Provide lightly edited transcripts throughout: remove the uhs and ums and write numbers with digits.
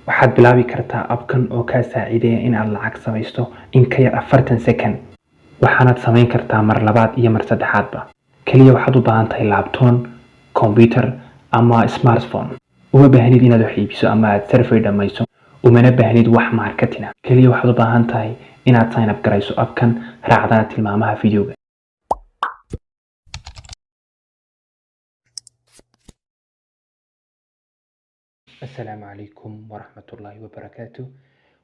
waxaad bilaabi kartaa abkan oo kaa saacideeya inaad lacag samaysto in ka yar 40 second. waxaanaad samayn kartaa mar labaad iyo mar saddexaadba. kaliya waxaad u baahan tahay laabtoon, computer ama smartphone. uma baahnid inaad wax iibiso ama aad survey dhamayso. umana baahnid wax marketing ah. kaliya waxaad u baahan tahay inaad sign up garayso abkan, raacdana tilmaamaha videoga. السلام عليكم ورحمة الله وبركاته.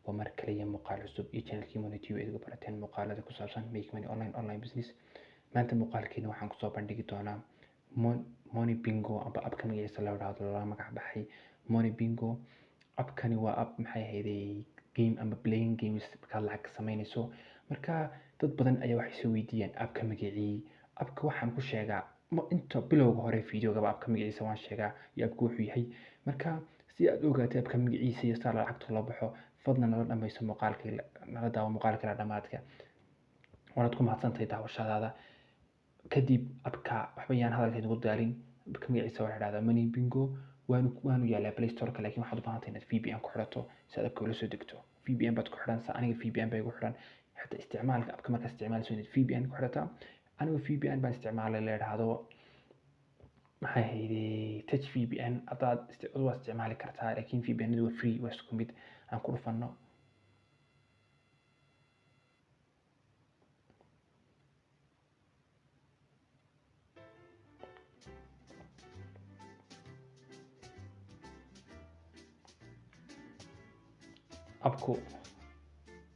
ومركلية مقال عصب channel community وإذا برتين مقالة كسابسان make money online business. ما أنت مقال كينو حن كسب عندك تونا money bingo أبا أب كم يجلس الله وراه الله ما كحبحي money bingo أب كاني وأب محي هذي game أما playing games بكالعك سميني سو مركا تطبدن أي واحد يسوي ديان أب كم يجي أب كوحن كل شيء ما أنت بلوغ هوري فيديو قبل أب كم يجي سوان شيء يبكو هي مركا si aad ogaatay abka magaciisa iyo star lacagta loo baxo fadlan nala dhamayso muuqaalka nala daawo muuqaalka dhamaadka. waad ku mahadsantahay daawashadaada. kadib abka waxba yaan hadalkeed ugu daalin. abka magaciisa waxa la yiraahdaa money bingo. waanu yaalaa play store ka, laakiin waxaad u baahan tahay inaad VPN ku xirato si aad abka ula soo degto. VPN baad ku xiranaysaa. aniga VPN bay igu xiran. xataa isticmaalka abka markaad isticmaalayso inaad VPN ku xirataa. aniga VPN baan isticmaalay la yiraahdo maxay hayday touch VPN. hadaad isticmaali kartaa, laakiin VPN waa free, waa isku mid. aan ku dhufano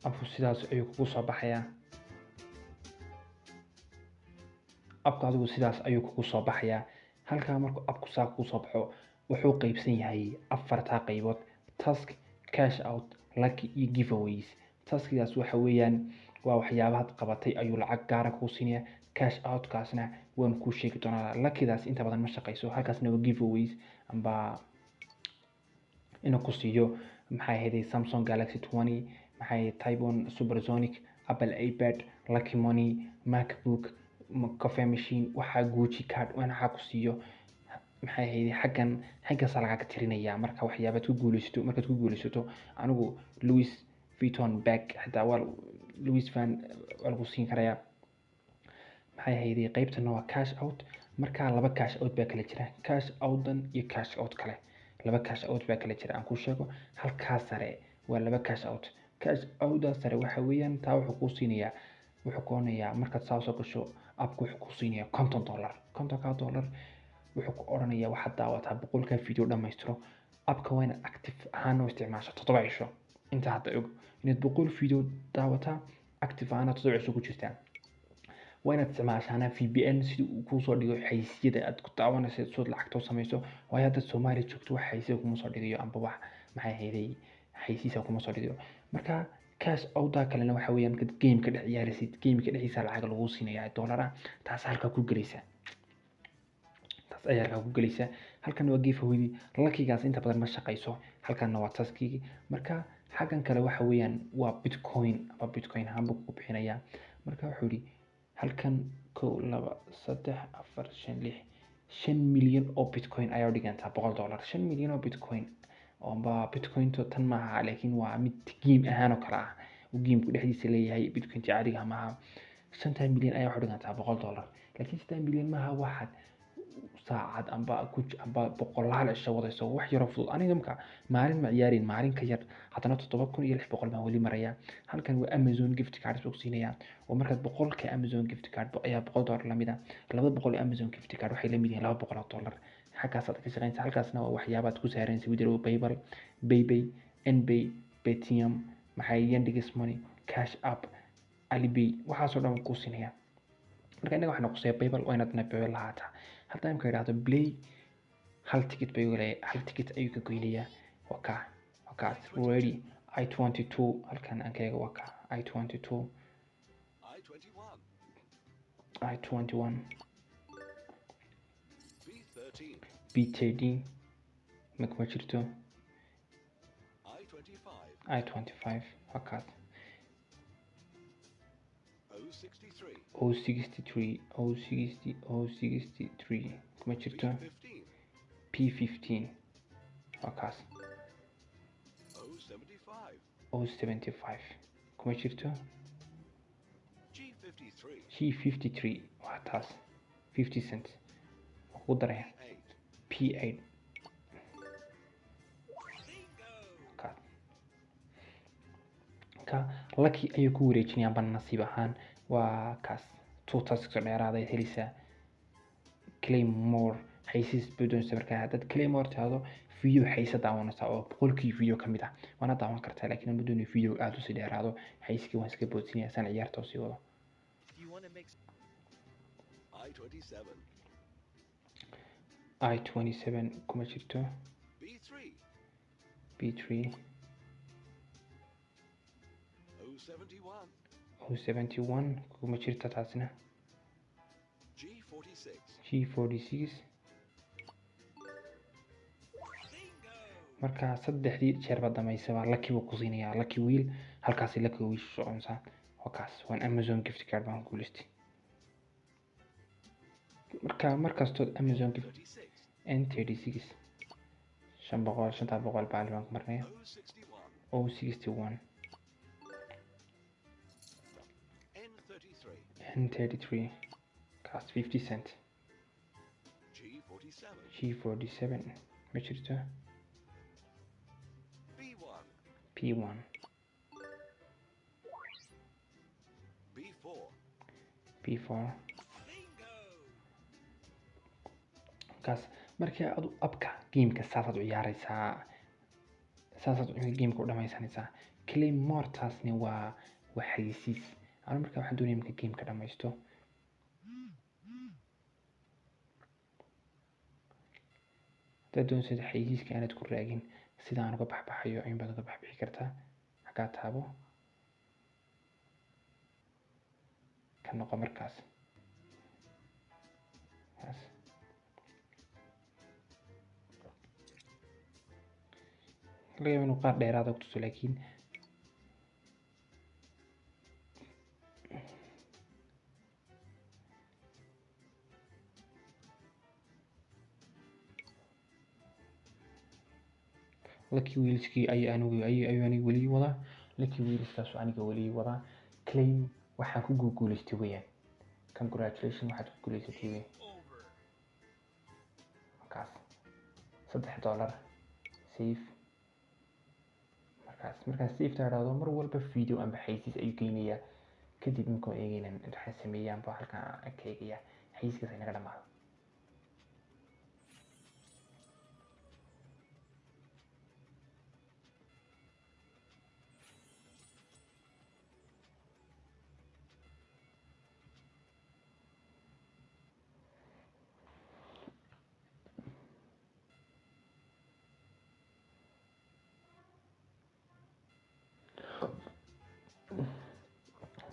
abku sidaas ayuu kugu soo baxayaa. abka adigu sidaas ayuu kugu soo baxayaa. halkaa markuu abku saa kugu soo baxo wuxuu qaybsan yahay afarta qaybood: task, cash out, lucky iyo giveaways. taskigaas waxa weeyaan waa waxyaabaha qabatay ayuu lacag gaar ah ku siinayaa. cash out kaasna waan ku sheegi doonaa. luckydaas inta badan ma shaqeyso. halkaasna waa giveaways amba inuu ku siiyo maxay ahayd Samsung Galaxy 20, maxay Taiwan Supersonic, Apple iPad, Lucky Money, MacBook, coffee machine, waxa Gucci card waxa ku siiyo. maxay ahayd xaggaas lacag tirinaya marka waxyaabaad ku guulaysato. markaad ku guulaysato anigu Louis Vuitton bag hadaa waa Louis Vuitton lagu siin karaya. maxay ahayd qaybtana waa cash out. marka laba cash out baa kala jira: cash out iyo cash out kale. laba cash out baa kala jira aan ku sheego. halkaas sare waa laba cash out. cash out sare waxa weeyaan taa wuxuu ku siinayaa, wuxuu koonayaa markaad soo gasho abku wuxuu ku siinayaa $50. $50 wuxuu ku oranayaa waxaad daawataa 100 video dhamaystiro. abka waa inaad active ahaan u isticmaasho 7 cisho. inta hadda og inaad 100 video daawataa active ahaan 7 cisho ku jirtaan. waa inaad isticmaashaa VPN si uu kuu soo dhigo xayisiyada aad ku daawanayso soo lacagto samayso. waayo hadda Soomaaliya joogto wax xayisiyo kuma soo dhigayo amba wax maxay hayday xayisiisa kuma soo dhigayo. marka cash out kalena waxa weeyaan kad game ka dhex ciyaaraysid, game ka dhexdiisa lacag lagu siinayaa $. taas halka ku galaysa. taas ayaa halka ku galaysa. halkan waa giveaway. luckygaas inta badan ma shaqeyso. halkan waa taskigi. marka xagan kale waxa weeyaan waa Bitcoin aba Bitcoin hamba ku bixinaya. marka wuxuu yiri halkan 1 2 3 4 5 6 milyan oo Bitcoin ayaa dhiganta $100. 5 milyan oo Bitcoin oo Bitcoin to tan maaha, laakiin waa mid game ahaan oo kala ah oo game ku dhexdiisa leeyahay. Bitcoin caadiga maaha. 5 milyan ayaa dhiganta $100, laakiin 6 milyan maaha waxaad saacad amba boqolaal cisho wadayso wax yar oo fudud. aniga marka maalin ma ciyaarin, maalin ka yar hadana 7600 baan wali maraya. halkan waa Amazon gift card buu siinaya oo markaad 100 Amazon gift card ayaa $100 la mid ah. 200 Amazon gift card waxay la mid yihiin $200. xaggaas aad ka shaqeynaysaa. halkaasna waa waxyaabaad ku saaraysaa video PayPal, PayPay, nPay, Paytm, maxay Yandex Money, Cash App, Alipay, waxaas oo dhan ku siinaya. marka inaga waxaan ku sameeyay PayPal waa inaad PayPal lahaata. hadda imka yiraahdo play hal ticket bay leeyahay. hal ticket ayuu ka goynayaa. waka ready I22. halkan aan kaga waka I22 B13 ma jirto. I25 wakaas 063 ma jirto. P15 wakaas 075 kuma jirto. G53 waa taas 50 cent ugu daraya P8 ka lucky ayuu ku wareejinayaan ban nasiib ahaan waa kaas 2000 dheeraaday helisa Claymore xaysiis budonsa markaa hadad Claymore taado video xaysa daawanaysa oo boqolkii video kamid ah wana daawan kartaa laakiin ma doonayo video aad u sii dheeraado xaysiiska waan iska boodsinaya san ciyaarta oo sii wado I27 kuma jirto B3 071 kuma jirto taasina G46 marka saddexdii jeer ba dhameysay lucky buu ku siinaya lucky wheel halkaas lucky wheel soconsa wakaas waan Amazon gift card baan ku listay markastood Amazon gift N36 500 baan marnay 061 N33 cost 50 cent G47 ma jirto P1 P4 kaas markii aad abka gameka saasaad u ciyaaraysaa saasaad gameka u dhamaysanaysaa Claymore taasni waa xayisiis aan markaa waxaan doonayaa marka gameka dhamaysto daddoon sida xayisiiska aad ku raagin sida aan uga baxbaxayo in baad uga baxbixi kartaa xagaa taabo ka noqo markaas laga yaabo inuu qaar dheeraad ah ku tuso laakiin lucky wheelskii ayuu aniga weli wadaa lucky wheelskaas aniga weli wadaa claim waxaan ku guuleystay weeyaan congratulations waxaad ku guuleysatay weeyaan markaas $3 save markaan save taado mar walba video amba xaysiis ayuu geynayaa kadib markaan eegayna waxaan sameeyaan baa halkaan ka eegaya xaysiiskaas inaga dhamaado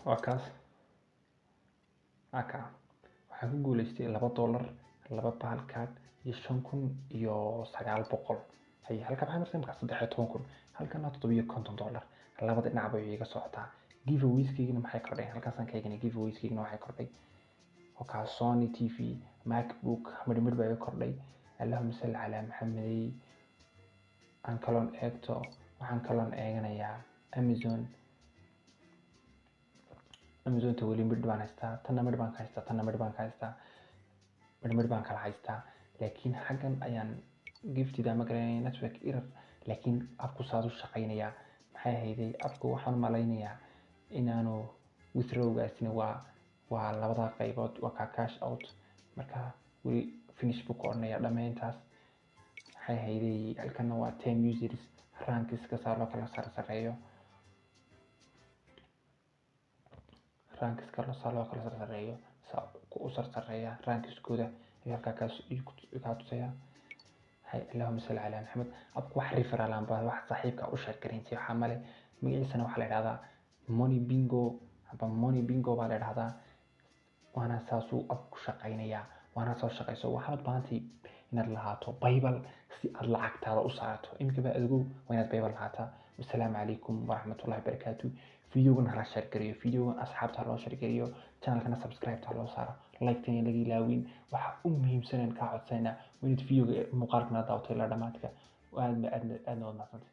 wakaas waxaan ku guuleystay $2 laba bahal card iyo 5,000 iyo 900 hay halka maxay martay marka 13,000 halkana $750 labada dhinac bay iga socotaa giveaways-keygina maxay kordhay halkaasaan ka eegnay giveaways-keygina waxay kordhay wakaas Sony TV MacBook midmid bay kordhay Allahumma salli ala Muhammadey aan kaloon eegto waxaan kaloon eeganayaa Amazon ta weli mid baan haystaa tanna mid baan ka haystaa mid baan kala haystaa laakiin xaggan ayaan giftida ma garanay network error laakiin abku saadu shaqeynaya maxay hayday abku waxaan malaynayaa inaanu withdrawgaasina waa labada qaybood waa ka cash out marka weli finish book ornaya dhamayntaas maxay hayday halkana waa 10 users rankiska saa loo kala sarreeyo rankiska loo kala sarreeyo u sarreeya rankiskooda iyo halka ka tusaya hay Allahumma salli ala Muhammad abku wax referral aan baa wax saaxiibka u share gareentay waxa male magaciisana waxa la yiraahdaa money bingo baa la yiraahdaa waana saasu abku shaqeynaya waana soo shaqeyso waxaad baahantay inaad lahaato bible si aad lacagtaada u saarto imika ba adigu waa inaad bible lahaataa wassalaamu calaykum waraxmatullaahi wabarakaatuh videogan hala share gareeyo videogan asxaabta loo share gareeyo channelkana subscribe ta loo saaro like tan laga ilaawin waxa u muhiimsan ka codsanaa inaad videoga muuqaalkana daawatay la dhamaadka aad ma aad nood naasantay